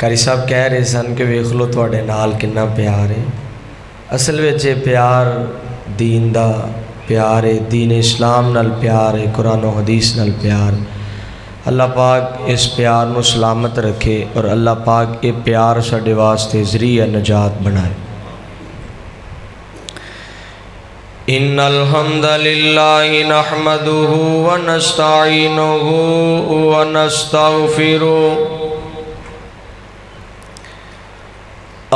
قاری صاحب کہہ رہے سن کہ ویکھ لو تواڈے نال کنا پیار ہے۔ اصل وچ پیار دین دا پیار ہے، دین اسلام نال پیار ہے، قرآن و حدیث نال پیار۔ اللہ پاک اس پیار نو سلامت رکھے اور اللہ پاک یہ پیار ساڈے واسطے ذریعہ نجات بنائے۔ ان الحمد للہ نحمده ونستعینه ونستغفره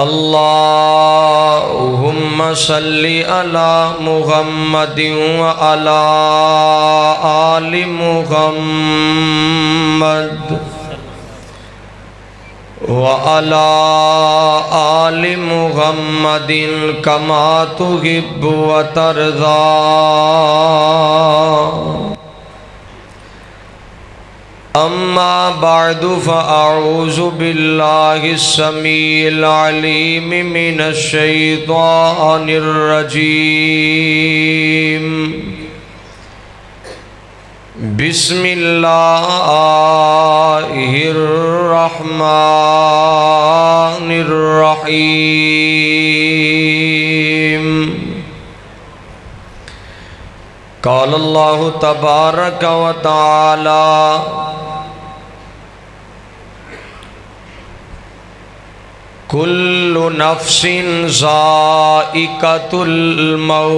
اللہم صل علی محمد وعلی آل محمد وعلی آل محمد کما تحب وترضی۔ اما بعد فاعوذ باللہ السمیع العلیم من الشیطان الرجیم۔ بسم اللہ الرحمن الرحیم۔ قال اللہ تبارک و تعالی کل نفس ذائقۃ الموت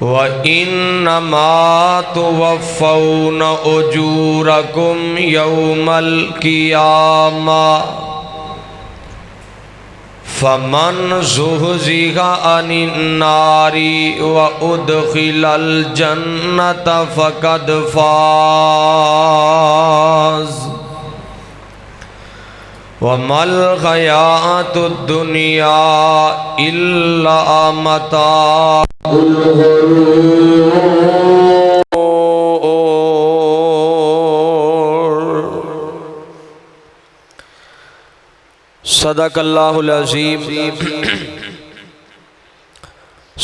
وَإِنَّمَا تُوَفَّوْنَ أُجُورَكُمْ يَوْمَ الْقِيَامَةِ فَمَنْ زُحْزِحَ عَنِ النَّارِ وَأُدْخِلَ الْجَنَّةَ فَقَدْ فَازَ وَمَا الْحَيَاةُ الدُّنْيَا إِلَّا مَتَاعُ صدق اللہ العظیم۔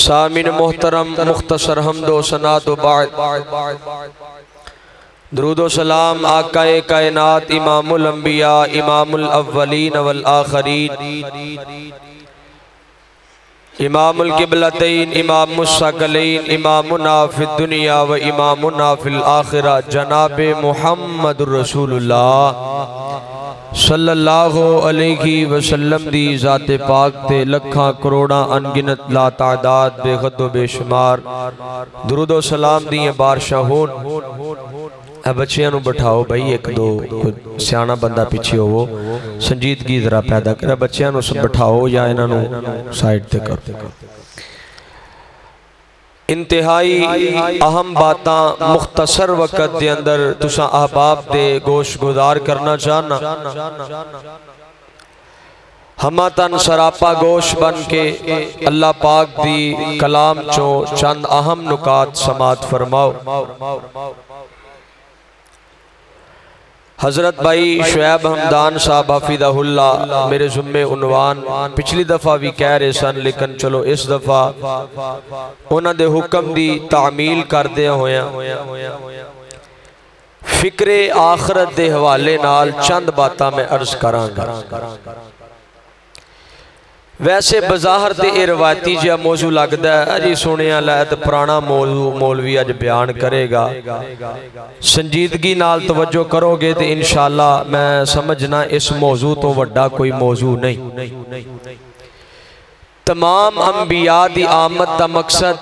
سامعین محترم، مختصر حمد و ثنا و بعد، درود و سلام آقا کائنات امام الانبیاء امام الاولین والآخرین امام القبلتین امام الثقلین امامنا فی الدنیا و امامنا فی الآخرہ جناب محمد رسول اللہ صلی اللہ علیہ وسلم دی ذات پاک تے لکھاں کروڑاں انگنت لا تعداد بے حد و بے شمار درود و سلام دیئے بارشاہ ہون۔ اے بچیاں نو بٹھاؤ بھائی، ایک دو سیانہ بندہ پیچھے ہو، سنجیدگی ذرا پیدا کرے، بچیاں نو سب بٹھاؤ یا انہاں نو سائیڈ تے کرو۔ انتہائی اہم باتاں مختصر وقت دے اندر تساں احباب دے گوش گزار کرنا چاہنا، ہمہ تن سراپا گوش بن کے اللہ پاک دی کلام چوں چند اہم نکات سماعت فرماؤ۔ حضرت بھائی شعیب حمدان صاحب حفظہ اللہ میرے ذمہ عنوان پچھلی دفعہ بھی کہہ رہے سن، لیکن چلو اس دفعہ انہاں دے حکم دی تعمیل کر دے ہویا فکر آخرت دے حوالے نال چند باتاں میں عرض کراں گا۔ ویسے بظاہر تے اے روایتی جہاں موضوع لگدا ہے، اجی سنیا لائد پرانا مولوی اج بیان کرے گا، سنجیدگی نال توجہ کرو گے تو انشاءاللہ میں سمجھنا اس موضوع تو وڈا کوئی موضوع نہیں۔ تمام انبیاء دی آمد دا مقصد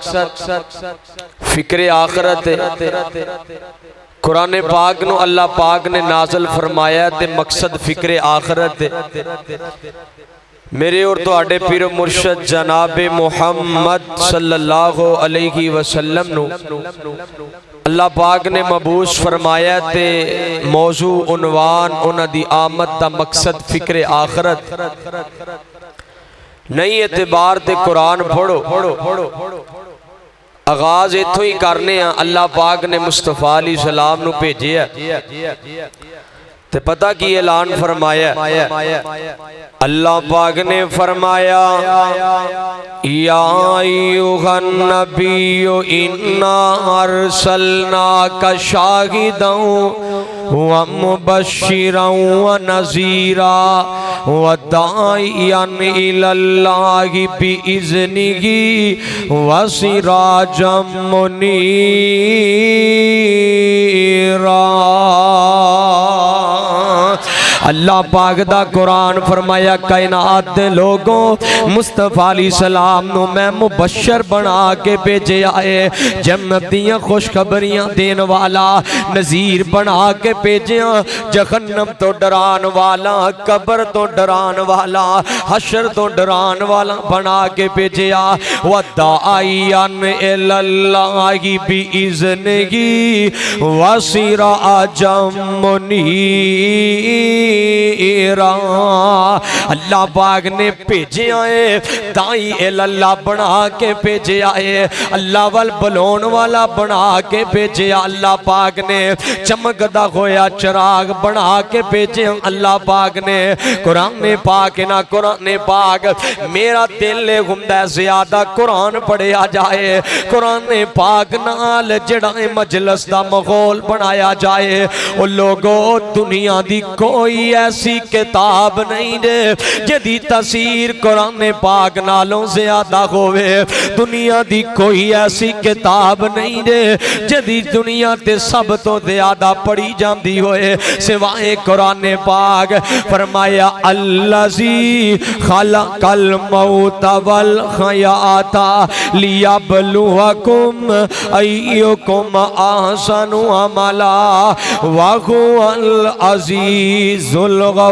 فکر آخرت ہے۔ قرآن پاک نو اللہ پاک نے نازل فرمایا تے مقصد فکر آخرت ہے۔ میرے اور تو آڈے پیر مرشد جناب محمد صلی اللہ علیہ وسلم نو اللہ پاک نے مبعوث فرمایا تے موضوع عنوان انہ دی آمد دا مقصد فکر آخرت۔ نئی اعتبار تے قرآن پڑھو، آغاز اتھو ہی کرنے ہیں۔ اللہ پاک نے مصطفیٰ علیہ السلام نو بھیجے ہے تو پتہ کی اعلان فرمایا اللہ پاک نے فرمایا یا ایھا النبی انا ارسلناک شاہدا ومبشرا ونذیرا وداعیا الی اللہ باذنہ وسراجا منیرا۔ اللہ پاک دا قرآن فرمایا کائنات دے لوگوں مصطفیٰ علیہ السلام نو میں مبشر بنا کے بھیجے آئے، جنت دیاں خوشخبریاں دین والا، نذیر بنا کے بھیجیاں، جہنم تو ڈران والا، قبر تو ڈران والا، حشر تو ڈران والا بنا کے بھیجیا، وَدَاعِيًا إِلَى اللَّهِ بِإِذْنِهِ وَسِرَاجًا مُنِيرًا۔ اللہ پاک نے بھیجے آئے دائی اللہ بنا کے بھیجے آئے، اللہ والبلون والا بنا کے بھیجے، اللہ پاک نے چمکدا ہویا چراغ بنا کے بھیجے، اللہ پاک نے قرآن پاک نا قرآن پاک میرا دل گھومدا زیادہ قرآن پڑھیا جائے، قرآن پاک نال جڑا مجلس دا ماحول بنایا جائے۔ او لوگوں دنیا دی کوئی ایسی کتاب نہیں دے جدی تاثیر قرآن پاک نالوں زیادہ ہوئے، دنیا دی کوئی ایسی کتاب نہیں دے جدی دنیا تے سب تو زیادہ پڑھی جاندی ہوئے سوائے قرآن پاک۔ فرمایا الذی خلق الموت والحیات لیبلوکم ایکم احسن عملا وہو العزیز الغفور۔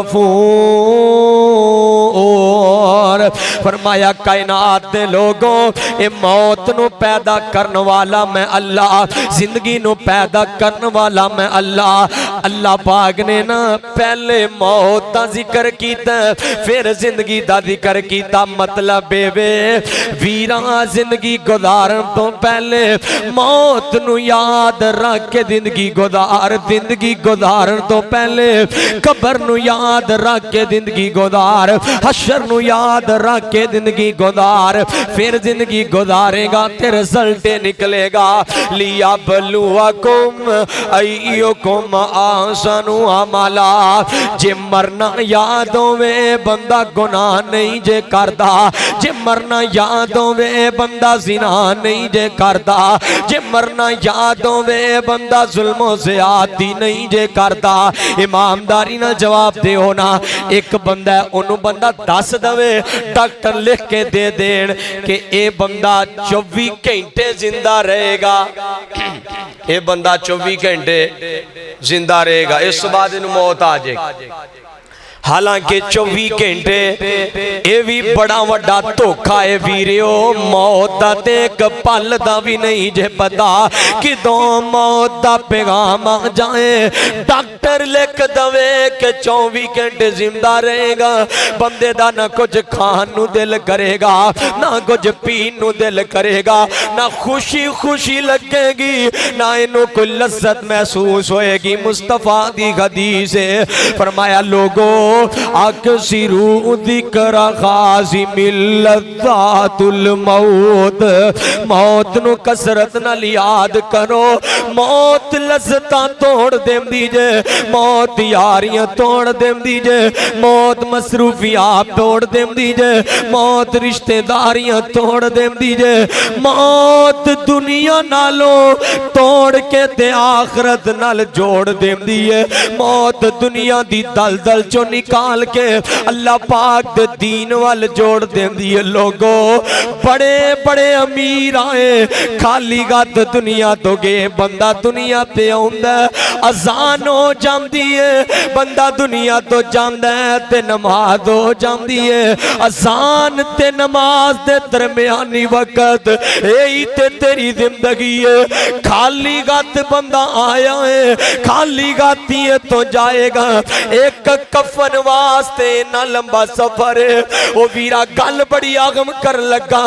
فرمایا کائنات دے لوگوں اے موت نو پیدا کرنے والا میں اللہ، زندگی نو پیدا کرنے والا میں اللہ۔ اللہ پاک نے نا پہلے موت دا ذکر کیتا پھر زندگی دا ذکر کیتا، مطلب بے ویراں زندگی گزارن تو پہلے موت نو یاد رکھ کے زندگی گزار، زندگی گزارن تو پہلے قبر نو یاد رکھ کے زندگی گزار، حشر نو یاد رکھ کے زندگی گزار، پھر زندگی گزارے گا تے رزلٹ نکلے گا لیبلوکم ایکم احسن عملا۔ جے مرنا یاد ہوئے بندہ گناہ نہیں جے کردا، جے مرنا یاد ہوئے بندہ زنا نہیں جے کردا، جے مرنا یاد ہوئے بندہ ظلم و زیادتی نہیں جے کردا۔ امامداری نہ جواب دے ہونا، ایک بندہ ہے انہوں بندہ 10 دوے ڈاکٹر لکھ کے دے دین کہ اے بندہ 24 گھنٹے زندہ رہے گا، اے بندہ 24 گھنٹے زندہ رہے گا، اس بعد انہوں موت آ جائے گا۔ حالانکہ 24 گھنٹے اے بھی بڑا وڈا دھوکھا ہے ویریو، موت دا تے ایک پل دا بھی نہیں جے پتا کہ دو موت دا پیغام آ جائے۔ ڈاکٹر لکھ دوے کہ 24 گھنٹے زندہ رہے گا، بندے دا نہ کچھ کھان نو دل کرے گا، نہ کچھ پین نو دل کرے گا، نہ خوشی خوشی لگے گی، نہ انہوں کوئی لذت محسوس ہوئے گی۔ مصطفیٰ دی حدیث ہے، فرمایا لوگوں اکثروا ذکر خازم لذات الموت، موت نو کسرت نال یاد کرو، موت لذتاں توڑ دیم دیجے، موت یاریاں توڑ دیم دیجے، موت مصروفیات توڑ دیم دیجے، موت رشتہ داریاں توڑ دیم دیجے، موت دنیا نالو توڑ کے تے آخرت نال جوڑ دیم دیئے، موت دنیا دی دلدل چو نکال کے اللہ پاک دے دین وال جوڑ دیں دیئے۔ لوگوں بڑے بڑے امیر آئے خالی گات دنیا تو گئے، بندہ دنیا تے آؤندہ اذان ہو جام دیئے، بندہ دنیا تو جام دے تے نماز ہو جام دیئے، اذان تے نماز دے درمیانی وقت یہی تے تیری زندگی ہے۔ خالی گات بندہ آیا ہے، خالی گاتی ہے تو جائے گا، ایک کفن پہنچن واسطے نہ لمبا سفر او ویرا گل بڑی آغم کر لگا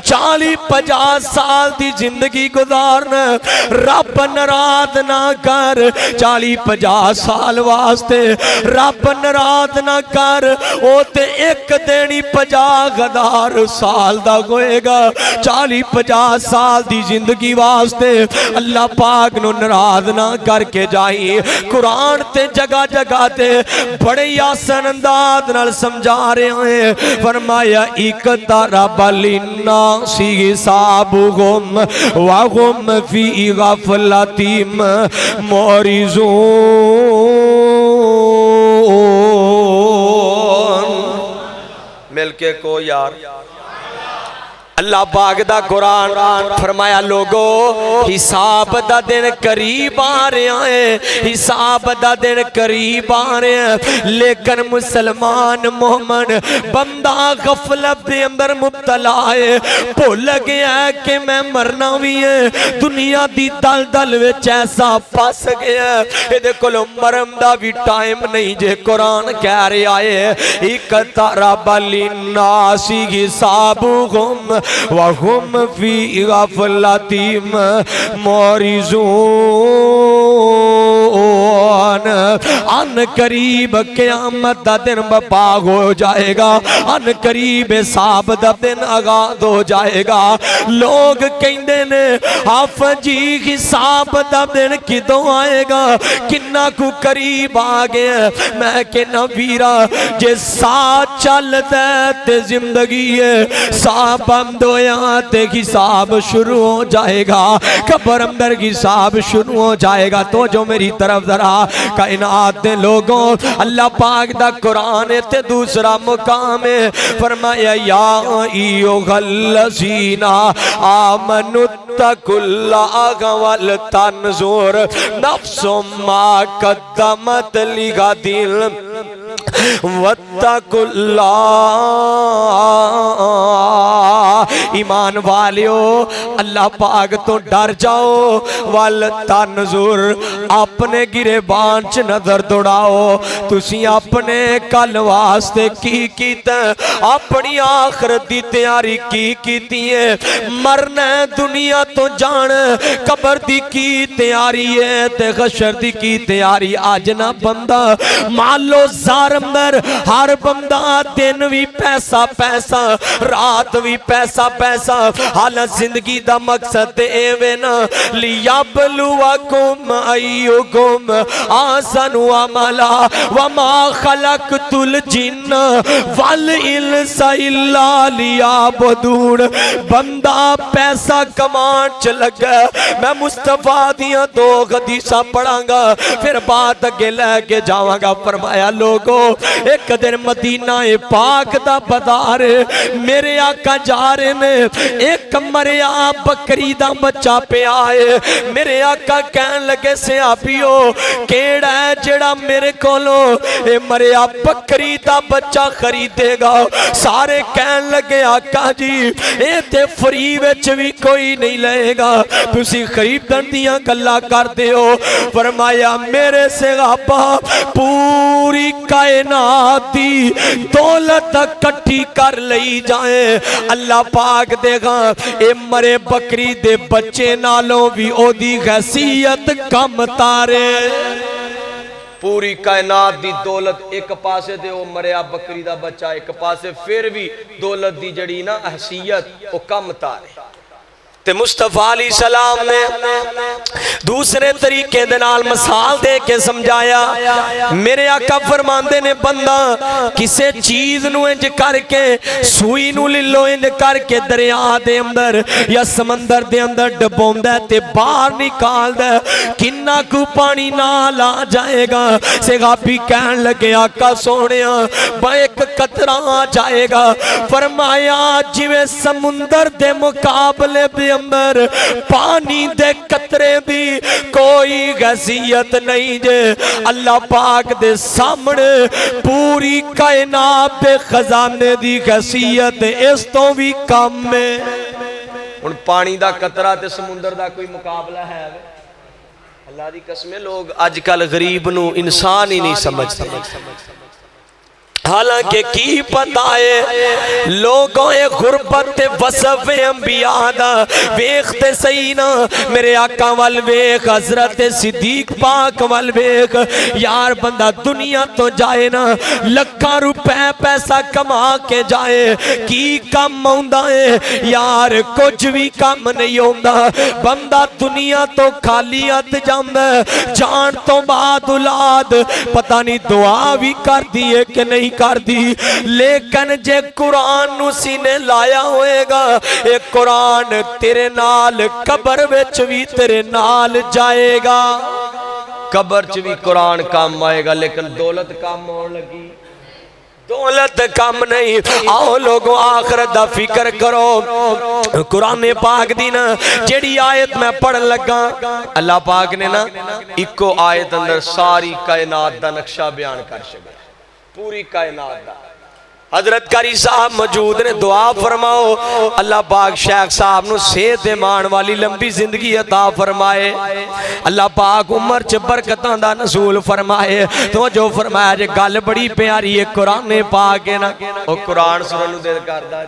40-50 سال دی زندگی گزارنا رب ناراض نہ کر 40-50 سال واسطے رب ناراض نہ کر او تے ایک دینی 50,000 سال دا ہوئے گا 40-50 سال دی زندگی واسطے اللہ پاک نو ناراض نہ کر کے جائی قرآن تے جگہ جگہ تے بڑے آسان انداز نال سمجھا رہے ہیں فرمایا اقترب للناس حسابهم وهم فی غفلۃ معرضون مل کے کو یار اللہ پاک دا قرآن فرمایا لوگو حساب دا دن قریب آ رہے ہیں حساب دا دن قریب آ رہے ہیں لیکن مسلمان مومن بندہ غفلت دے اندر مبتلا ہے بھول گیا ہے کہ میں مرنا بھی ہے دنیا دی دل دل وچ ایسا پس گیا ہے دے کولو مرم دا بھی ٹائم نہیں جے قرآن کہہ رہا ہے اقترب للناس حسابهم وَهُمْ فِي غَفْلَةٍ مُعْرِضُونَ ان قریب قیامت دا دن بپا ہو جائے گا ان قریب حساب دا دن آغاز ہو جائے گا لوگ کہندے نے آف جی حساب دا دن کدوں آئے گا کنہ کو قریب آگے میں کہنا ویرا جے ساتھ چلتے تے زندگی ہے ساتھ بند ہویا تے حساب شروع ہو جائے گا قبر اندر حساب شروع ہو جائے گا تو جو میری طرف ذرا کائنات دے لوگوں اللہ پاک دا قرآن تے دوسرا مقام ہے فرمایا یا ایھا الذین آمنوا اتقوا اللہ ولتنظر نفس ما قدمت لغد واتقوا اللہ ایمان والیو اللہ پاک تو ڈر جاؤ والتنظر اپنے گریبان چ نظر دوڑاؤ تسی اپنے کل واسطے کی کیتا اپنی آخرت دی تیاری کی کیتی ہے مرنا دنیا تو جان قبر دی کی تیاری ہے تے حشر دی کی تیاری آج نہ بندہ مالو زار اندر ہر بندہ دن بھی پیسہ پیسہ رات بھی پیسہ پیسہ حالت زندگی دا مقصد ایوے نا لیبلوکم ایوکم آسن عملا وما خلقت الجن والانس الا لیعبدون بندہ پیسہ کمان چلگ میں مصطفیٰ دیاں دو حدیثاں پڑھاں گا پھر بات اگے لے کے جاواں گا فرمایا لوگو ایک دن مدینہ پاک دا بازار میرے آقا جا رہے نے ایک مریا بکری دا بچہ پہ آئے میرے آقا کہن لگے صحابیو کیڑا ہے جڑا میرے کولو اے مریا بکری دا بچہ خریدے گا سارے کہن لگے آقا جی اے تے فری وچ بھی کوئی نہیں لے گا تسی خریدن دیاں گلاں کر دیو فرمایا میرے صحابہ پوری کائنات دی دولت کٹھی کر لئی جائیں اللہ پاک دے گا اے مرے بکری دے بچے نالوں بھی او دی حیثیت کم تارے پوری کائنات دی دولت ایک پاسے دے او مریا بکری دا بچہ ایک پاسے پھر بھی دولت دی جڑی نا حیثیت او کم تارے تے مصطفیٰ علیہ السلام نے دوسرے طریقے دنال مثال دے کے سمجھایا میرے آقا فرماندے نے بندہ کسے چیز نو انج کر کے سوئی نو للو انج کر کے دریا دے اندر یا سمندر دے اندر ڈبون دے تے باہر نکال دے کنہ کو پانی نال آ جائے گا صحابی کہن لگے آقا سونیا با ایک قطرہ آ جائے گا فرمایا جویں سمندر دے مقابلے بھی اندر پانی دے قطرے بھی کوئی حیثیت نہیں جے اللہ پاک دے سامنے پوری کائنات دے خزانے دی حیثیت اس تو بھی کم میں ان پانی دا قطرہ تے سمندر دا کوئی مقابلہ ہے اللہ دی قسمیں لوگ آج کل غریب نو انسان ہی نہیں سمجھتے حالانکہ کی پتہ ہے لوگوں غربت تے وصف انبیاء دا ویکھتے صحیح نا میرے آقا وال ویکھ حضرت صدیق پاک وال ویکھ یار بندہ دنیا تو جائے نا لکھاں روپے پیسہ کما کے جائے کی کم ہوندا ہے یار کچھ بھی کم نہیں ہوندا بندہ دنیا تو خالی ہاتھ جاندا جان تو بعد اولاد پتہ نہیں دعا بھی کر دیے کہ نہیں کر دی لیکن جے قرآن نو سینے لایا ہوئے گا اے قرآن تیرے نال قبر وچ بھی تیرے نال جائے گا قبر چ بھی قرآن کام آئے گا لیکن دولت کام ہون لگی دولت کم نہیں آؤ لوگوں آخرت دا فکر کرو قرآن پاک دی نا جیڑی آیت میں پڑھ لگا اللہ پاک نے نا ایکو آیت اندر ساری کائنات دا نقشہ بیان کر شکا پوری کائنات دا حضرت قاری صاحب موجود نے دعا فرماؤ اللہ پاک شیخ صاحب نو صحت ایمان والی لمبی زندگی عطا فرمائے اللہ پاک عمر چ برکتاں دا نزول فرمائے تو جو فرمایا جے گل بڑی پیاری ہے قرآن پاک ہے نا او قرآن سنن نو دل کردا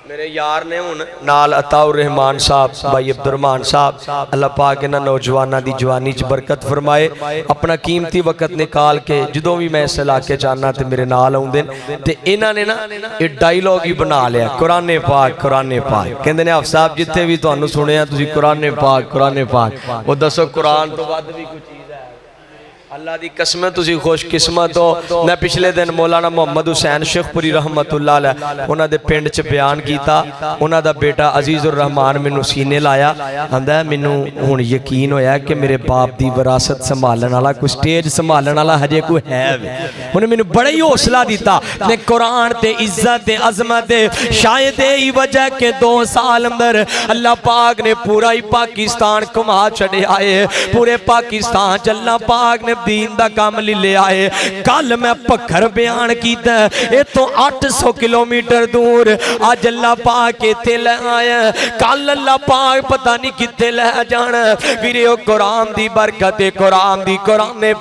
میرے یار نے ہن نال عطا الرحمان صاحب بھائی عبد الرحمان صاحب اللہ پاک انہاں نوجواناں دی جوانی چ برکت فرمائے اپنا قیمتی وقت نکال کے جدوں بھی میں اس علاقے جانا تے میرے نال اوندے تے انہاں نے نا اے ڈائیلاگ ہی بنا لیا قرآن پاک کہندے نے آپ صاحب جتھے بھی تانوں سنیا تسی قرآن پاک او دسو قرآن تو بعد بھی کوئی چیز اللہ دی قسمیں تسی خوش قسمت ہو میں پچھلے دن مولانا محمد حسین شیخ پوری رحمت اللہ علیہ انہاں دے پنڈ چ بیان کیتا انہاں دا بیٹا عزیز الرحمان مینوں سینے لایا آندا ہے مینوں ہن یقین ہویا کہ میرے باپ دی وراثت سنبھالن والا کوئی سٹیج سنبھالن والا ہجے کوئی ہے انہیں مینوں بڑا ہی حوصلہ دیتا نے قرآن تے عزت تے عظمت تے شاید ہی وجہ کہ 2 سال اندر اللہ پاک نے پورا ہی پاکستان گھما چھڑے آئے پورے پاکستان چ اللہ پاک نے دین دا کام لے آئے کل میں پکھر بیان کیتا ہے اے تو 800 کلومیٹر دور آج اللہ پاک تے لے آیا کل اللہ پاک پتہ نہیں کتے لے جانا ویریو قرآن دی برکت قرآن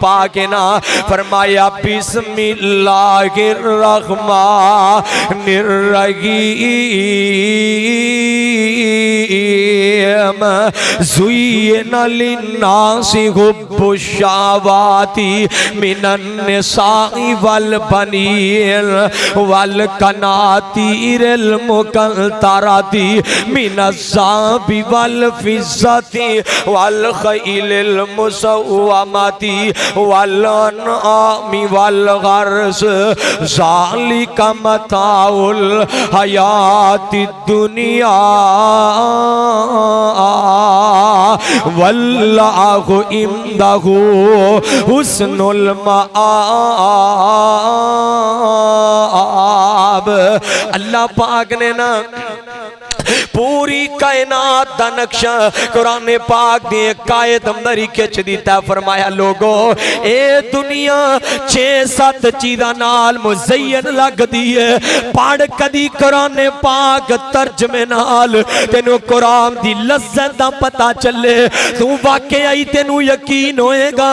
پاک نا فرمایا بسم اللہ الرحمن الرحیم زین للناس حب الشہوات من النساء والبنین والقناطیر المقنطرۃ من الذهب والفضة والخیل المسومۃ والانعام والحرث ذلک متاع الحیاۃ الدنیا واللہ عندہ حسن المآب اللہ پاک نے نا پوری کائنات دا نقشہ قرآن پاک دی ایک آیت اندر ہی کچھ دیتا فرمایا لوگو اے دنیا 6-7 چیزاں نال مزین لگ دیئے پڑھ کدی قرآن پاک ترجمے نال تینو قرآن دی لذت دا پتہ چلے تو واقعی تینو یقین ہوئے گا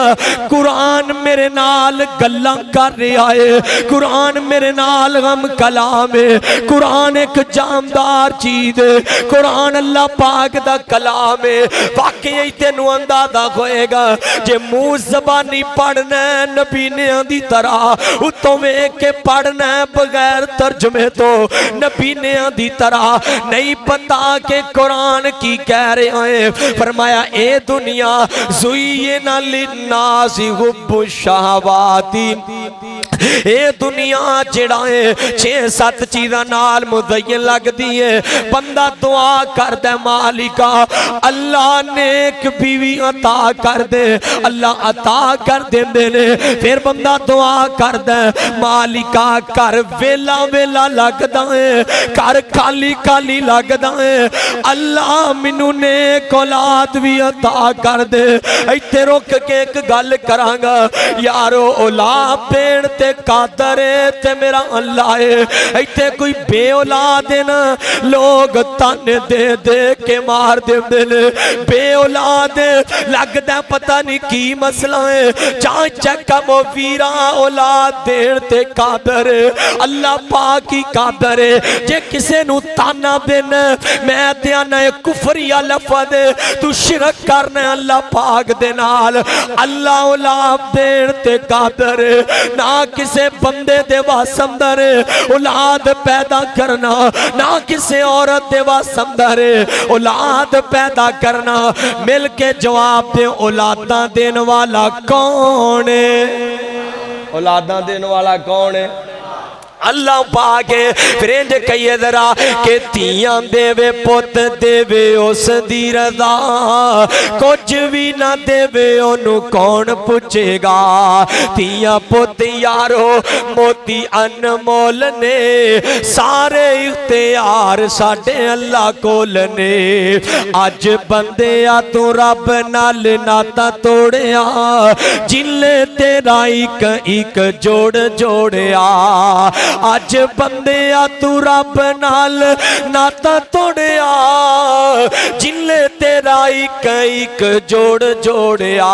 قرآن میرے نال گلاں کر رہا ہے قرآن میرے نال غم کلام ہے قرآن ایک جامدار چیز ہے قرآن اللہ پاک دا کلام ہے واقعی تینو اندازہ ہوئے گا جے منہ زبانی پڑھنا ہے نبی نے دی طرح اتوں میں کہ پڑھنا ہے بغیر ترجمے تو نبی نے دی طرح نہیں پتا کہ قرآن کی کہہ رہے ہیں فرمایا اے دنیا زوئین للناس حب الشہوات اے دنیا جڑا ہے 6-7 چیزاں نال مزین لگ دیئے بندہ دعا کر دے مالکا اللہ نیک بیوی عطا کر دے اللہ عطا کر دے نے پھر بندہ دعا کر دے مالکا کر ویلا ویلا لگ دائیں کر کالی کالی لگ دائیں اللہ منو نیک اولاد بھی عطا کر دے ایتے روک کے ایک گل کرانگا یارو اولاد پین تے تے قادر ہے تے میرا اللہ ہے ایتھے کوئی بے اولاد ہے نا لوگ تانے دے دے کے مار دے دل بے اولاد لگدا پتہ نہیں کی مسئلہ ہے جان چکا وہ ویرا اولاد دین تے قادر ہے اللہ پاک ہی قادر ہے جے کسے نو تانا دینا میں دیانا کفر یا لفظ تو شرک کرنا اللہ پاک دے نال اللہ اولاد دین تے قادر ہے نہ کسے بندے دے واسمدر اولاد پیدا کرنا نہ کسے عورت دے واسمدر اولاد پیدا کرنا مل کے جواب دے اولاداں دین والا کون ہے اولاداں دین والا کون ہے اللہ پاکے پھر انج کہیے ذرا کہ تیاں دے وے پوت دے وے اس دی رضا کچھ بھی نہ دے وے انہوں کون پوچھے گا تیاں پوت یارو موتی انمول نے سارے اختیار ساڑھے اللہ کول نے آج بندے آ تو رب نال ناتا توڑے آ جلے تیرا ایک جوڑ جوڑے آ آج بندے آ تو رب نال ناتا توڑیا جلے تیرا ایک جوڑ جوڑیا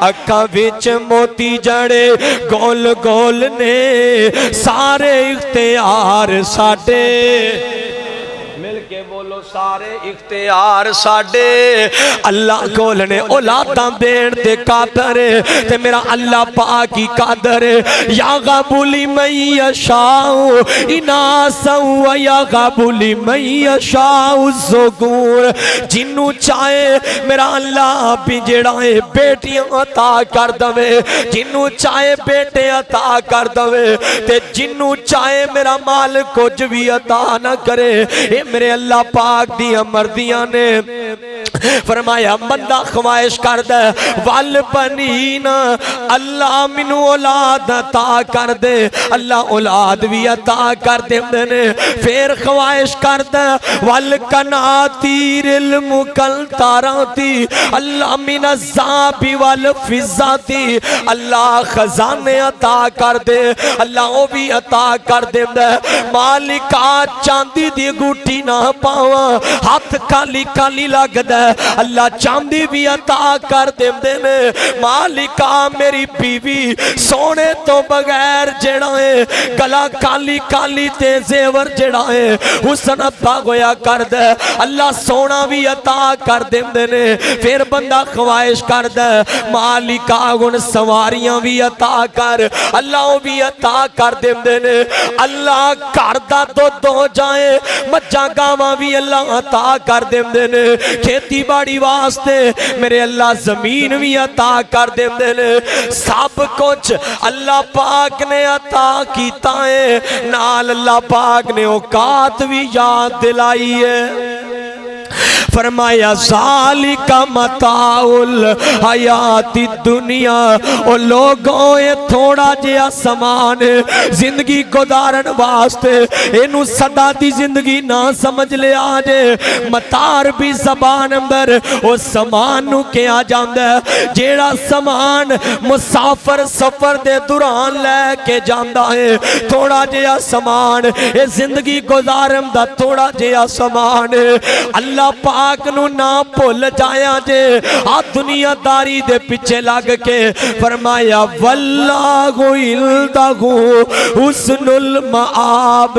اکھاں وچ موتی جڑے گول گول نے سارے اختیار ساڑے مل کے بولو سارے اختیار ساڑے اللہ کول نے اولاداں دین تے قادر تے میرا اللہ پاک ہی قادر یا غبولی من یشاء اناسا و یا غبولی من یشاء الذکور جنوں چاہے میرا اللہ بجڑائے بیٹیاں عطا کر دوے جنوں چاہے بیٹے عطا کر دوے تے جنوں چاہے میرا مال کچھ بھی عطا نہ کرے اے میرے اللہ پاک دیا مردیاں نے فرمایا بندہ خواہش کر دے والبنین اللہ منو اولاد عطا کر دے اللہ اولاد بھی عطا کر دے پھر خواہش کر دے والقناطیر المقنطراتی اللہ من الذهب والفضة اللہ خزانے عطا کر دے اللہ وہ بھی عطا کر دے مالکا چاندی دی گوٹی نہ پاوا ہاتھ کالی کالی لگ دے اللہ چاندی بھی عطا کر دے نے مالکا میری بیوی سونے تو بغیر جڑائے گلا کالی کالی تے زیور جڑائے حسن عطا گویا کر دے اللہ سونا بھی عطا کر دے نے پھر بندہ خواہش کر دے مالکا گن سواریاں بھی عطا کر اللہ وہ بھی عطا کر دے نے اللہ کردہ دو جائے مجھا گاواں بھی اللہ عطا کر دے نے کھیتی باڑی واسطے میرے اللہ زمین بھی عطا کر دے نے سب کچھ اللہ پاک نے عطا کیتا ہے نال اللہ پاک نے اوقات بھی یاد دلائی ہے فرمایا ذالک متاع الحیات الدنیا او لوگوں یہ تھوڑا جیا سامان زندگی گزارن واسطے اینو صدا دی زندگی نہ سمجھ لے آجے متار بھی زبان اندر او سامان نو کیا جاندہ جیڑا سامان مسافر سفر دے دوران لے کے جاندہ ہے تھوڑا جیا سامان اے زندگی گزارن دا تھوڑا جیا سامان اللہ پاک نو نہ بھول جایا جے آ دنیا داری دے پیچھے لگ کے فرمایا واللہ عندہ حسن المآب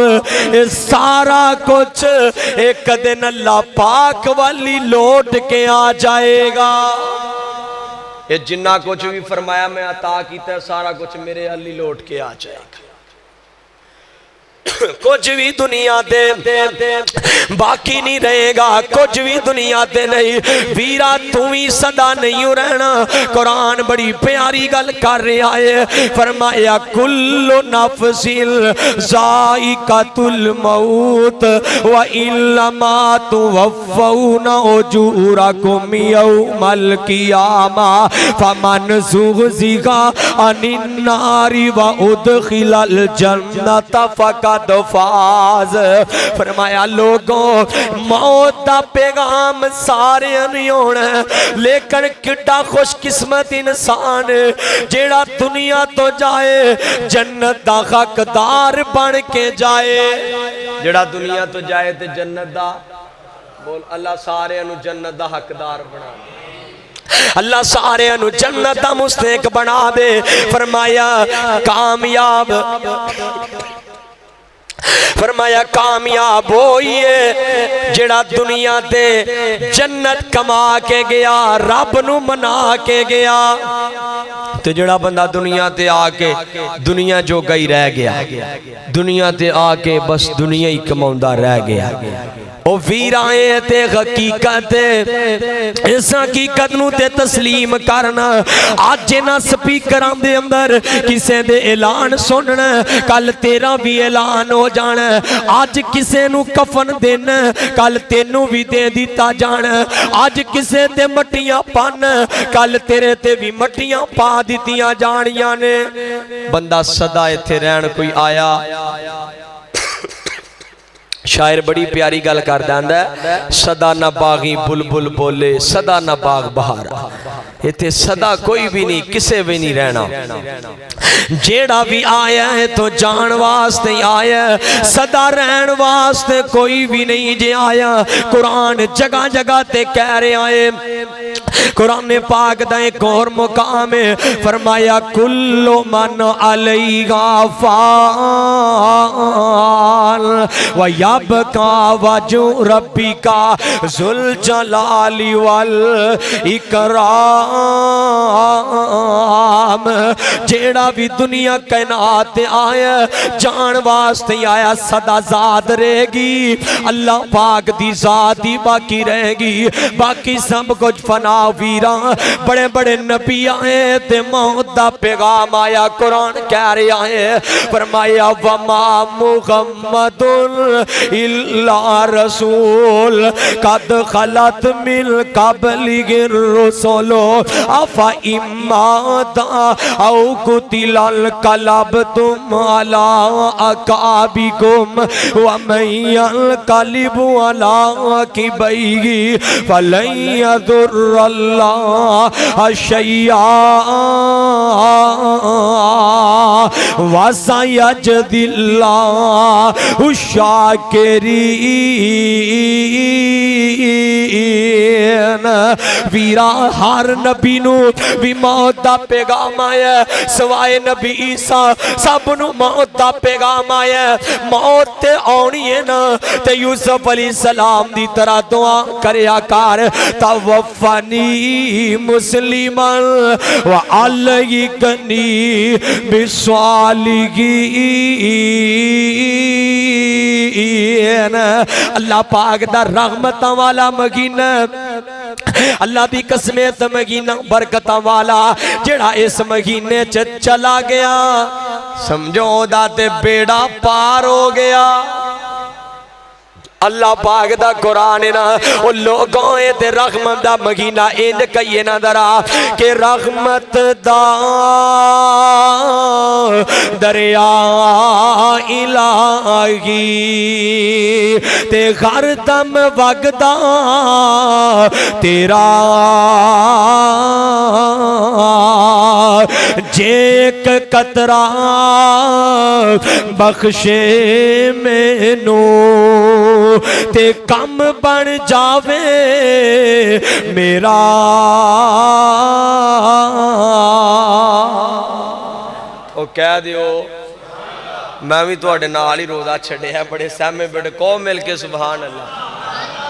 سارا کچھ ایک دن اللہ پاک والی لوٹ کے آ جائے گا یہ جنہ کچھ بھی فرمایا میں عطا کیتا ہے سارا کچھ میرے علی لوٹ کے آ جائے گا کچھ بھی دنیا دے باقی نہیں رہے گا کچھ بھی دنیا دے نہیں ویرا تمہیں صدا نہیں رہنا قرآن بڑی پیاری گل کر رہا ہے فرمایا کل نفس ذائقۃ الموت وانما توفون اجورکم یوم القیامہ فمن زحزح عن النار وادخل الجنۃ فقد قد فاز. فرمایا لوگوں موت دا پیغام سارے نہیں ہونا لیکن کڈا خوش قسمت انسان جیڑا دنیا تو جائے جنت دا حقدار بن کے جائے. جیڑا دنیا تو جائے تے جنت دا بول اللہ سارے انو جنت دا حقدار بنا دے. اللہ سارے انو جنت دا مستحق بنا دے. فرمایا کامیاب ہوئیے جڑا دنیا تے جنت کما کے گیا رب نو منا کے گیا. تو جڑا بندہ دنیا تے آکے دنیا جو گئی رہ گیا دنیا تے آکے بس دنیا ہی کماؤندہ رہ گیا. او ویرائیں تے حقیقت اس حقیقت نو تے تسلیم کرنا. آج نہ سپیکران دے اندر کسے دے اعلان سننا کل تیرا بھی اعلان ہو جانا. آج کسے نو کفن دینا کل تینوں بھی دے دیتا جانا. آج کسے تے مٹیاں پانا کل تیرے تے بھی مٹیاں پا دیتیاں جانیاں نے. بندہ صدا ایتھے رہن کوئی آیا شاعر بڑی پیاری گل کر دیندا ہے صدا نہ باغی بلبل بولے صدا نہ باغ بہارا. ایتھے صدا کوئی بھی نہیں کسے بھی نہیں رہنا. جیڑا بھی آیا ہے تو جان واسطے آیا ہے صدا رہن واسطے کوئی بھی نہیں جے آیا. قرآن جگہ جگہ تے کہہ رہے آئے. قرآن پاک دا ایک اور مقام ہے فرمایا کل من علیہا فان وَيَبْقَى وَجْهُ رَبِّكَ ذُو الْجَلَالِ وَالْإِكْرَامِ. جیڑا بھی دنیا کائنات آیا جان واسطے آیا صدا ذات رہے گی. اللہ پاک دی ذات ہی باقی رہے گی. باقی سب کچھ فنا ویران. بڑے بڑے نبی آئے تے موت دا پیغام آیا. قرآن کہہ رہے آئے فرمایا وَمَا مُحَمَّدٌ إِلَّا رَسُولٌ قَدْ خَلَتْ مِنْ قَبْلِهِ الرُّسُلُ أَفَإِن مَاتَ أَوْ قُتِلَ انقلبتم عَلَىٰ أَعْقَابِكُمْ وَمَن يَنقَلِبْ عَلَىٰ عَقِبَيْهِ فَلَن يَضُرَّ اللَّهَ شَيْئًا وَسَيَجْزِي اللَّهُ الشَّاكِرِينَ. ویرا ہر نبی نو بھی موت دا پیغام آیا سوائے نبی عیسیٰ سب نو موت دا پیغام آیا. موت تے آنی ہے نا تے یوسف علیہ السلام دی طرح دعا کریا کار توفنی مسلمان وعلیکنی بالصالحین. اللہ پاک دا رحمت والا مہینہ اللہ دی قسمت مہینہ برکت والا جڑا اس مہینے چلا گیا سمجھو دا تے بیڑا پار ہو گیا. اللہ پاک دا قرآن نا وہ لوگوں تے رحمت دا مہینہ اند کئیے نا درا کہ رحمت دا دریا الہی تے ہر دم وگدا تیرا جیک قطرہ بخشے مینو تے کم بن جاوے میرا. او کہہ دیو میں بھی تو اڈے نال ہی روزہ چھڑے ہے بڑے سہمے بڑے کو مل کے سبحان اللہ.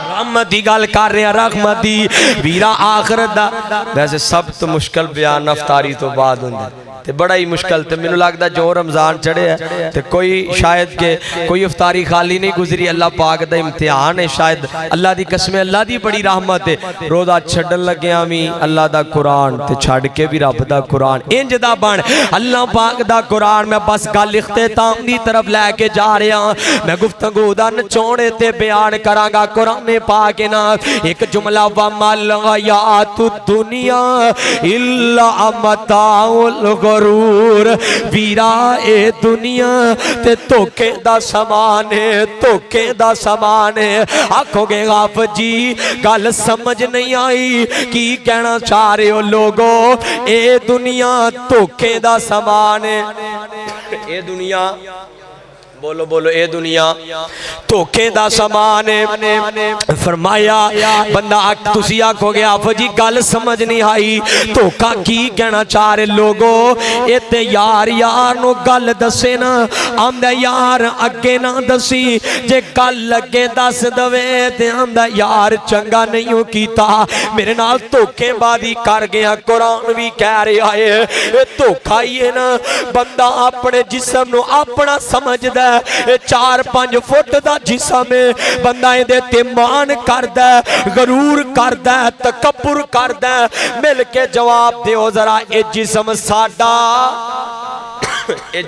رحمت دی گل کر رہے ہیں رحمت دی ویرا آخرت دا. ویسے سب تو مشکل بیان افطاری تو بعد ہوندے تے بڑا ہی مشکل تے میں لگتا جو رمضان چڑھے ہے تے کوئی شاید کہ کوئی افطاری خالی نہیں گزری. اللہ پاک دا امتحان ہے شاید اللہ دی قسم اللہ دی بڑی رحمت ہے. روزہ چھڑن لگے آمی اللہ دا قرآن تے چھڑ کے بھی رب دا قرآن انج دا بن اللہ پاک دا قرآن. میں بس گل اختتام دی طرف لے کے جا رہا ہوں. میں گفتگو دا نچوڑے تے بیان کراں گا قرآن پاک نا ایک جملہ وَمَا الْحَيَاةُ الدُّنْيَا إِلَّا مَتَاعُ الْغُرُورِ غرور ویرا اے دنیا تے دھوکے دا سامان ہے دھوکے دا سامان ہے آکھو گے غافر جی گل سمجھ نہیں آئی کی کہنا چاہ رہے ہو لوگو اے دنیا دھوکے دا سامان ہے اے دنیا بولو بولو اے دنیا دھوکے دا سامان ہے فرمایا بندہ تسی آکھو گے آفا جی گل سمجھ نہیں آئی دھوکا کی کہنا چاہ رہے لوگو اے تے یار یار نو گل دسے نا آمدہ یار اگے نہ دسی جے گل لگے دس دوے تے آمدہ یار چنگا نہیں ہو کیتا میرے نال دھوکے بادی کر گیا قرآن بھی کہہ رہے آئے اے دھوکا ہی ہے نا بندہ اپنے جسم نو اپنا سمجھ دے 4-5 فٹ دا جسم ہے بندہ دے تیمان کر دے غرور کر دے تکبر کر دے مل کے جواب دے ذرا اے جسم ساڈا اے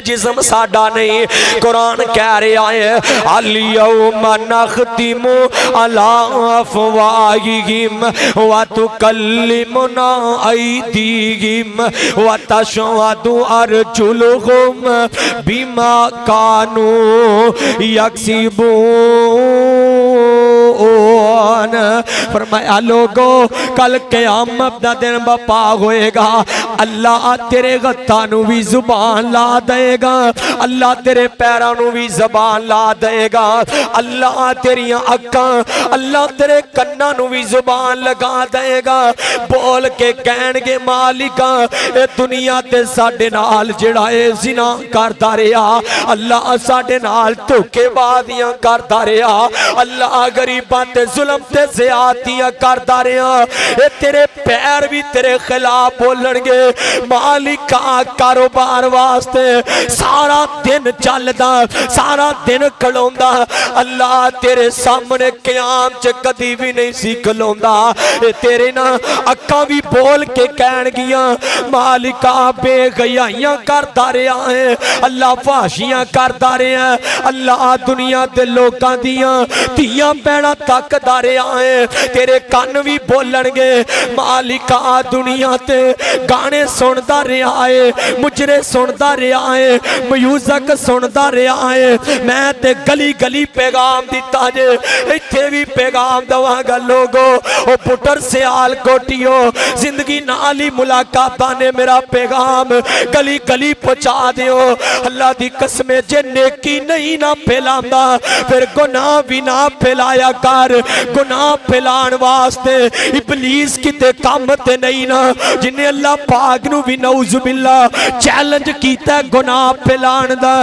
جسم ساڈا نہیں قرآن کہہ رہے آئے الیوم نختم علی افواہہم وتکلمنا ایدیہم وتشہد ارجلہم بما کانوا یکسبون فرمایا لوگو کل قیامت دا دن بپا ہوئے گا اللہ تیرے غطانو بھی زبان لا دے گا اللہ تیرے پیرانو بھی زبان لا دے گا اللہ تیری اکاں اللہ تیرے کنانو بھی زبان لگا دے گا بول کے کہنگے مالکا اے دنیا تے ساڑھے نال جڑا اے زنا کرتا رہا اللہ ساڑھے نال دھوکے بادیاں کرتا رہا اللہ غریباں تے ظلم تے زیادتیاں کرتا رہا اے تیرے پیر بھی تیرے خلاف بولنگے مالکا کاروبار واسطے سارا دن چلدا سارا دن کھلوندا اللہ تیرے سامنے قیام چ کدی بھی نہیں سی کھلوندا اے تیرے نا اکاں بھی بول کے کہن گیاں مالکا بے حیائیاں کرتا رہا ہے اللہ فحشیاں کرتا رہا ہے اللہ دنیا تے لوکاں دیاں تیاں پیڑا تک دارے آئے تیرے کان بھی بولن گے مالکا دنیا تے گانے سندا رہا ہے مجرے سندا رہا ہے میوزک سندا رہا ہے میں تے گلی گلی پیغام دیتا جے ایتھے بھی پیغام دواں گا لوگو او پٹر سیال کوٹیو زندگی نالی ملاقاتاں نے میرا پیغام گلی گلی پہنچا دیو اللہ دی قسمیں جے نیکی نہیں نہ پھیلاندا پھر گناہ بھی نہ پھیلایا کر گناہ پھیلان واسطے ابلیس کی تے کام تے نہیں نا جنہیں اللہ پاک نو بھی نعوذ باللہ چیلنج کیتا ہے گناہ پھیلان دا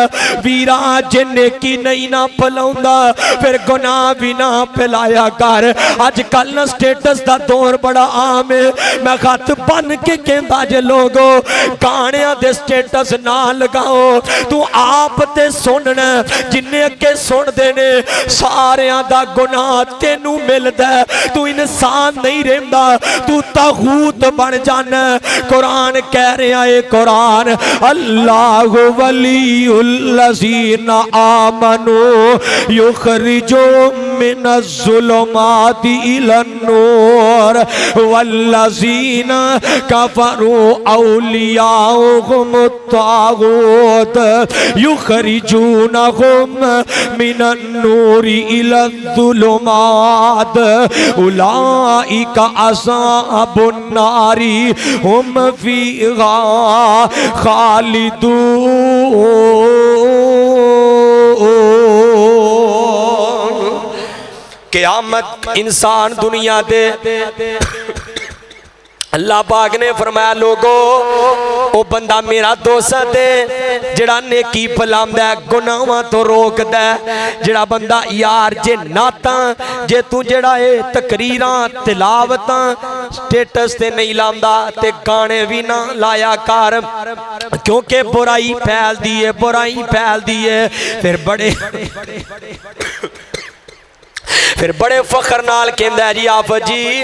ویران جن نیکی نہیں نا پھیلاؤں دا پھر گناہ بھی نہ پھیلایا کر آج کل نا سٹیٹس دا دور بڑا عام ہے میں خط بن کے کہندا جے لوگو گانیاں دے سٹیٹس نہ لگاؤ تو آپ تے سننا جنہیں کے سن دینے ساریاں دا گناہ تینوں مل دے تو انسان نہیں رہندا تو تاغوت بن جانا قرآن کہہ رہا ہے قرآن اللہ ولی الذین آمنوا یخرجوا من الظلمات الی النور والذین کفروا اولیاؤہم الطاغوت یخرجونہم من النور الی الظلمات اولئک اصحاب النار ہم فیہا خالدون قیامت انسان دنیا دے اللہ پاک نے فرمایا لوگو او بندہ میرا دوست ہے جڑا نیکی پھلاوندا ہے گناہاں تو روکدا ہے جڑا بندہ یار جے نعتاں جے تو جڑا اے تقریراں تلاوتاں سٹیٹس تے نہیں لاندا تے گانے بھی نہ لایا کر کیونکہ برائی پھیل دی ہے پھر بڑے فخر نال کہندا ہے جی آپ جی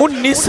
19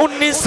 19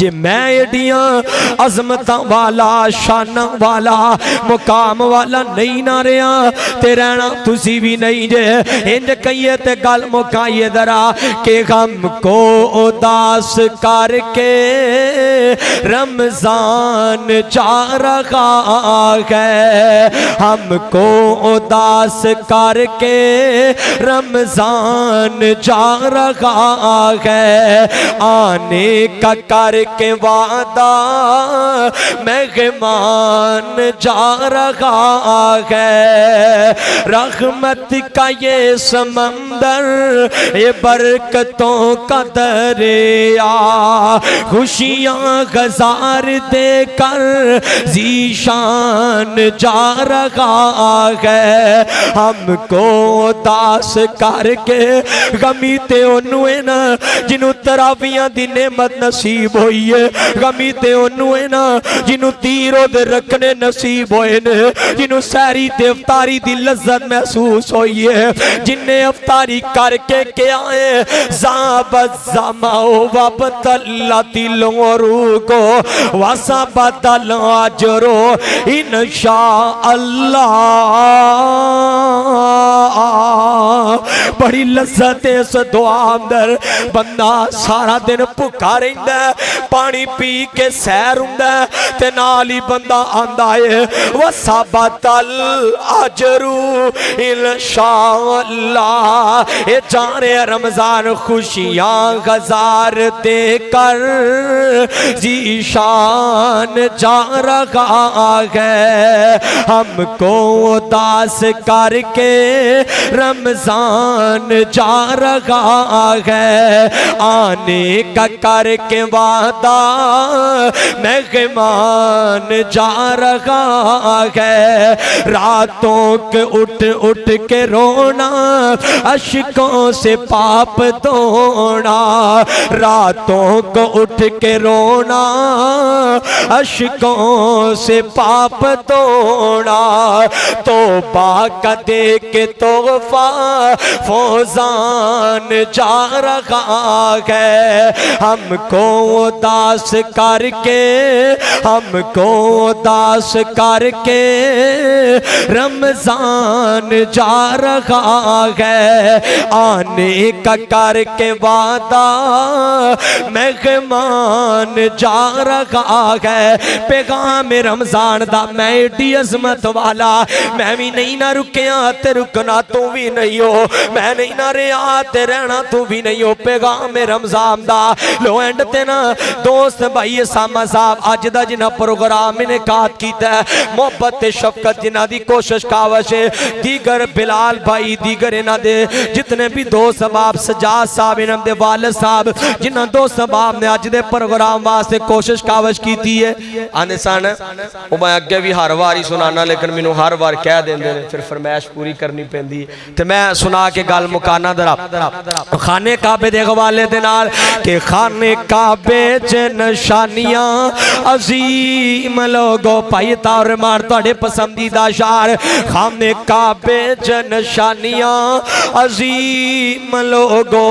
جے میں ایڈیاں عظمتاں والا شاناں والا مقام والا نہیں نہ رہا تے رہنا تسی بھی نہیں جے انج کہیے تے گل مکائیے ذرا کہ ہم کو اداس کر کے رمضان جا رہا ہے ہم کو اداس کر کے رمضان جا رہا ہے آنے کا کر کے وعدہ مہمان جا رہا ہے رحمت کا یہ سمندر یہ برکتوں کا دریا خوشیاں ہزار دے کر ذیشان جا رہا ہے ہم کو اداس کر کے غمی تے انویں نا جنہوں تراویاں دی نعمت نصیب ہوئی ہے غمی تے انویں نا جنہوں تیروں دے رکھنے نصیب ہوئے نے جنہوں سہری تے افطاری دی لذت محسوس ہوئی ہے جنہیں افطاری کر کے کیا ہے زابت زماؤ وابتلت العروق وصبت العجر انشاءاللہ بڑی لذت اس دعا اندر بندہ سارا دن بھکا رہندا ہے پانی پی کے سیر ہوندا ہے تے نال ہی بندہ آندا ہے وصبت العجر انشاءاللہ اے جانے رمضان خوشیاں ہزار دے کر ذیشان جا رہا ہے ہم کو اداس کر کے رمضان جا رہا ہے آنے کا کر کے وعدہ مہمان جا رہا ہے راتوں کے اٹھ کے رونا اشکوں سے پاپ دھونا راتوں کو اٹھ کے رونا اشکوں سے پاپ دھونا توبہ کا دے کے تحفہ فوزان جا رہا ہے ہم کو اداس کر کے ہم کو اداس کر کے رمضان جا رہا ہے آنے کا کر کے وعدہ مہمان جا رہا ہے پیغام رمضان دا میں ایڈی عظمت والا میں بھی نہیں نہ رکیاں تے رکنا تو بھی نہیں ہو میں نہیں نہ رہا تے رہنا تو بھی نہیں ہو پیغام رمضان دا لو اینڈ تے نا دوست بھائی ساما صاحب اج دا جنہ پروگرام انعقاد کیتا ہے محبت شفقت جنہ دی کوشش کاوش ہے دیگر بلال بھائی دیگر انہ دے جتنے بھی دوست باپ سجاد صاحب انہ دے والد صاحب جنہ دوست باپ نے اج دے پروگرام واسطے کوشش کاوش کیتی ہے آنے سان او میں اگے بھی ہر واری سنانا لیکن مینوں ہر وار کہہ دیندے نے پھر فرمائش پوری کرنی پیندی تے میں سنا کے گل مکانا درا خانے کعبے دے حوالے دے نال کہ خانے کعبے چ نشانیاں عظیم لوگو پائی تار مار تواڈے پسندیدہ شعر خانے کعبے چ نشانیاں عظیم لوگو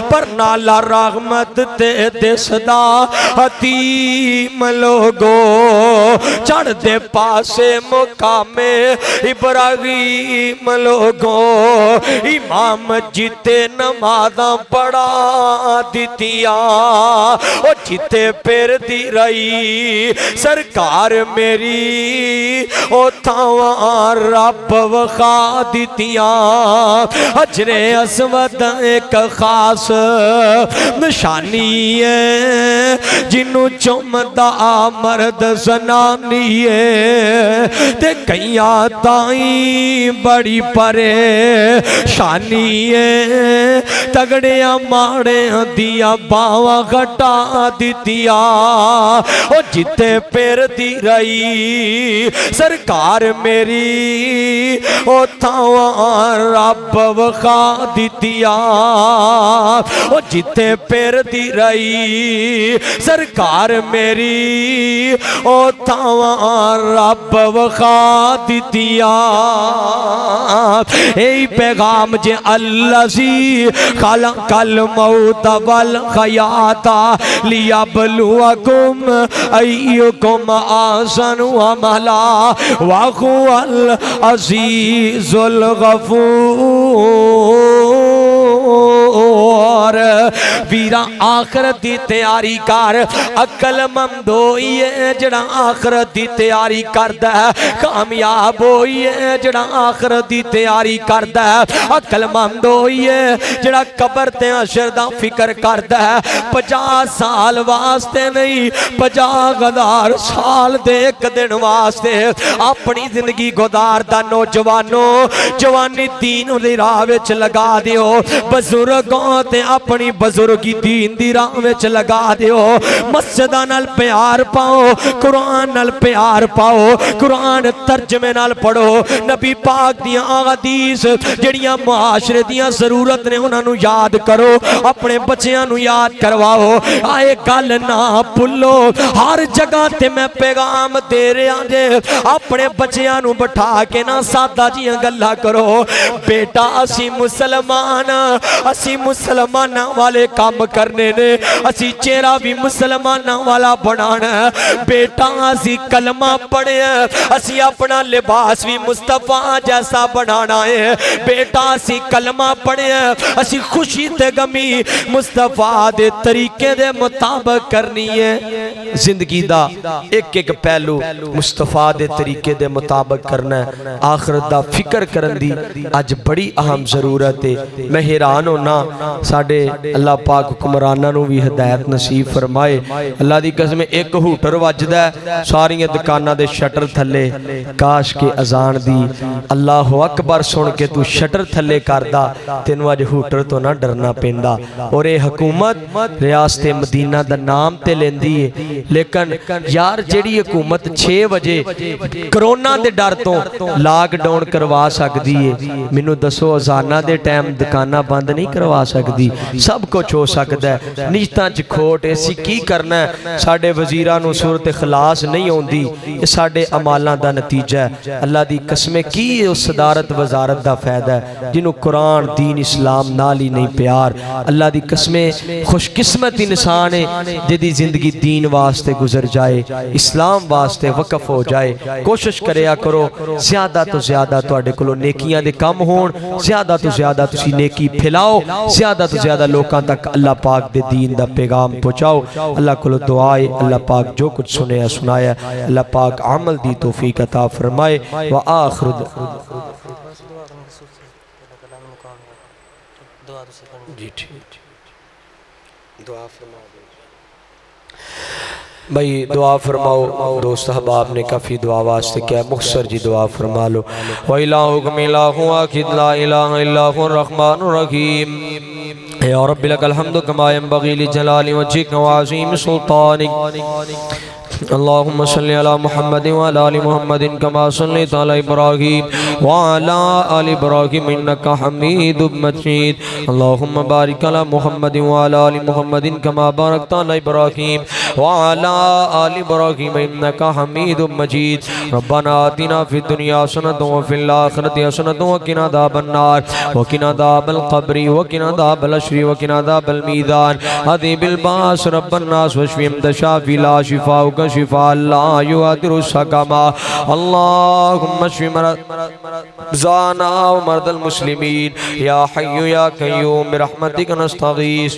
پر نالا رحمت تے دسدا حتیم لوگو چڑھ دے پاسے مقام ابراہیم لوگو امام جیتے نمازاں پڑھا دیتیاں او جیتے پیر دی رہی سرکار میری او تھاواں رب وخا دیتیاں حجر اسود ایک خاص نشانی ہے جنوں چمدا مرد زنانی ہے تے کئیاں تائیں بڑی پریشانی ہے تگڑیاں ماڑیاں دیا باواں گھٹا دیتیاں او جتے پیر دی رہی سرکار میری او تھاواں رب وخا دیتیاں او جتے پیر دی رئی سرکار میری او تاوان رب وخا دیتیا اے پیغام جے اللہ سی خلق الموت والحیات لیبلوکم ایکم احسن عملا وهو العزیز الغفور ویرا آخرت دی تیاری کر عقل مند ہوئیے جڑا آخرت دی تیاری کردا ہے کامیاب ہوئیے جڑا آخرت دی تیاری کردا ہے عقل مند ہوئیے جڑا قبر تے حشر دا فکر کردا ہے 50 سال واسطے نہیں 50,000 سال دے ایک دن واسطے اپنی زندگی گزاردا نوجوانوں جوانی دین دی راہ وچ لگا دیو بزرگوں تے اپنی بزرگی دین دی راہ وچ لگا دیو مسجداں نال پیار پاؤ قرآن نال پیار پاؤ قرآن ترجمے نال پڑھو نبی پاک دیاں احادیث جڑیاں معاشرے دیاں ضرورت نے انہاں نو یاد کرو اپنے بچیاں نو یاد کرواؤ آئے گل نہ بھولو ہر جگہ تے میں پیغام دے رہا جے اپنے بچیاں نو بٹھا کے نہ سادہ جیاں گلا کرو بیٹا اسی مسلمان والے کام کرنے نے اسی چہرہ بھی مسلمان والا بنانا ہے بیٹا اسی کلمہ پڑھے اسی اپنا لباس بھی مصطفیٰ جیسا بنانا ہے بیٹا اسی کلمہ پڑھے اسی خوشی تے غمی مصطفیٰ دے طریقے دے مطابق کرنی ہے زندگی دا ایک ایک پہلو مصطفیٰ دے طریقے دے مطابق کرنا ہے آخرت دا فکر کرن دی آج بڑی اہم ضرورت ہے میں حیران ہونا ساڑھے اللہ پاک حکمرانہ نو بھی ہدایت نصیب فرمائے اللہ دی قسم ایک ہوٹر وجدہ ہے ساری دکانہ دے شٹر تھلے کاش کے اذان دی اللہ اکبر سن کے تو شٹر تھلے کردہ تینو آج ہوٹر تو نہ ڈرنا پیندہ اور اے حکومت ریاست مدینہ دا نام تے لیندی ہے لیکن یار جیڑی حکومت 6 بجے کرونا دے ڈر تو لاک ڈاؤن کروا سکتی ہے منو دسو اذانہ دے ٹائم دکانہ بند نہیں کروا سکتی سب کچھ ہو سکتا ہے نجتاں چ کھوٹ ایسی کی کرنا ہے ساڑھے وزیرانو صورت خلاص نہیں ہوندی یہ ساڑھے عمالاں دا نتیجہ ہے اللہ دی قسمیں کی اس صدارت وزارت دا فائدہ ہے جنہوں قرآن دین اسلام نالی نہیں پیار اللہ دی قسمیں خوش قسمت انسان ہے جدی زندگی دین واسطے گزر جائے اسلام واسطے وقف ہو جائے کوشش کریا کرو زیادہ تو زیادہ تو اڈے کلو نیکیاں دے کم ہون زیادہ تو زیادہ تسی نیکی پھیلاؤ زیادہ تو زیادہ لوکاں تک اللہ پاک دے دین دا پیغام پہنچاؤ اللہ کلو دعائے اللہ پاک جو کچھ سنے سنایا اللہ پاک عمل دی توفیق عطا فرمائے وآخر دعا فرماؤ بھائی دعا فرماؤ دوست احباب نے کافی دعا واسطے کیا مختصر جی دعا فرما لو وَإِلَٰهُكُمْ إِلَٰهٌ وَاحِدٌ لَا إِلَٰهَ إِلَّا هُوَ الرَّحْمَٰنُ الرَّحِيمُ یا رب لک الحمد کما ينبغي لجلال وجهك وعظیم سلطانك اللهم صل على محمد وعلى آل محمد كما صليت على إبراهيم وعلى آل إبراهيم إنك حميد مجيد اللهم بارك على محمد وعلى آل محمد كما باركت على إبراهيم وعلى آل إبراهيم إنك حميد مجيد ربنا آتنا في الدنيا حسنة وفي الآخرة حسنة وقنا عذاب النار وقنا عذاب القبر وقنا عذاب الحشر وقنا عذاب الميزان عذاب الباس رب الناس واشف انت شافي لا شفاءك شفاء لا يغادر سقما اللهم اشف مرضانا ومرضى المسلمين يا حي يا قيوم برحمتك نستغيث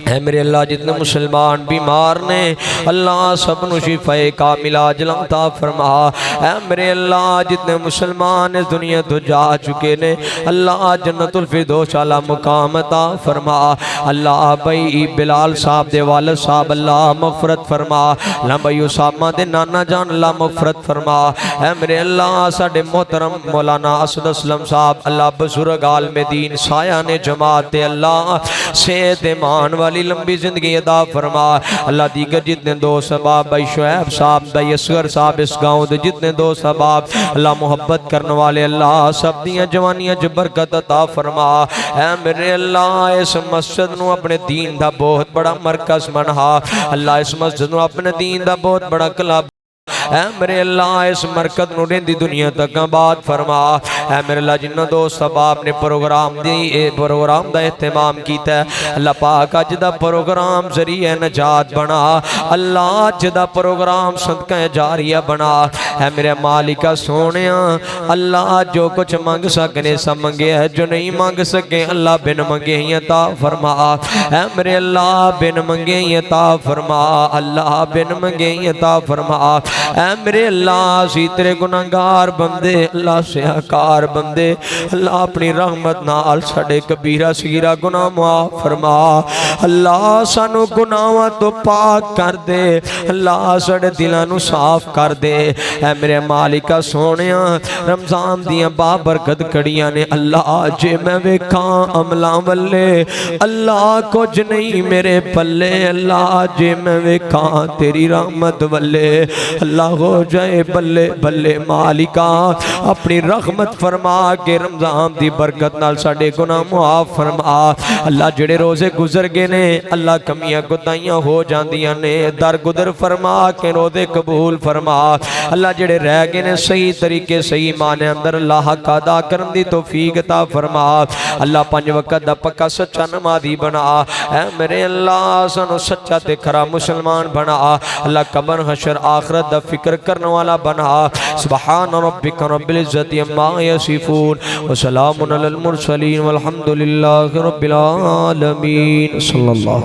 اے میرے اللہ جتنے مسلمان بیمار نے اللہ سب نو شفا کامل عاجل عطا فرما اے میرے اللہ جتنے مسلمان اس دنیا تو جا چکے نے اللہ جنت الفردوس اعلی مقام عطا فرما اللہ بھائی بلال صاحب دے والد صاحب اللہ مغفرت فرما اللہ بھائی اسامہ دے نانا جان اللہ مغفرت فرما اے میرے اللہ ساڈے محترم مولانا مولانا اسد اسلم صاحب اللہ بزرگ عالم دین سایہ نے جماعت اللہ صحت ایمان والی لمبی زندگی عطا فرما اللہ دیگر جتنے دوست احباب بھائی شعیب صاحب بھائی اصغر صاحب اس گاؤں دے جتنے دوست احباب اللہ محبت کرنے والے اللہ سب دیاں جوانیاں جو برکت عطا فرما اے میرے اللہ اس مسجد نو اپنے دین دا بہت بڑا مرکز بنا اللہ اس مسجد نو اپنے دین دا بہت بڑا کلب اے میرے اللہ اس مرکز نو رہندی دنیا تک آباد فرما اے میرے اللہ جنہ دوست احباب نے پروگرام دا اہتمام کیتا ہے اللہ پاک اج دا پروگرام ذریعہ نجات بنا اللہ اج دا پروگرام صدقہ جاریہ بنا اے میرے مالکہ سونیا اللہ جو کچھ مانگ سکنے سب منگے ہے جو نہیں مانگ سکے اللہ بن منگے ہی عطا فرما اے میرے اللہ بن منگے ہی عطا فرما اللہ بن منگے ہی عطا فرما اے میرے اللہ اسی تیرے گناہگار بندے اللہ سیاکار بندے اللہ اپنی رحمت نال ساڈے کبیرہ صغیرہ گناہ معاف فرما اللہ سانو گناہاں تو پاک کر دے اللہ ساڈے دلاں نو صاف کر دے اے میرے مالکہ سونیا رمضان دیاں بابرکت کڑیاں نے اللہ جے میں ویکھاں عملاں والے اللہ کچھ نہیں میرے پلے اللہ جے میں ویکھاں تیری رحمت والے اللہ ہو جائے بلے بلے مالکہ اپنی رحمت فرما کے رمضان دی برکت نال ساڈے گناہ معاف فرما اللہ جڑے روزے گزر گئے نے اللہ کمیاں کوتاہیاں ہو جاندیاں نے درگزر فرما کے روزے قبول فرما اللہ جڑے رہ گئے نے صحیح طریقے صحیح معنی اندر اللہ حق ادا کرن دی توفیق عطا فرما اللہ 5 وقت دا پکا سچا نمازی بنا اے میرے اللہ سانو سچا تے کھرا مسلمان بنا اللہ قبر حشر آخرت دا فکر کرنے والا بنا سبحان ربک رب العزت عما یصفون وسلام علی المرسلین والحمدللہ رب العالمین صلی اللہ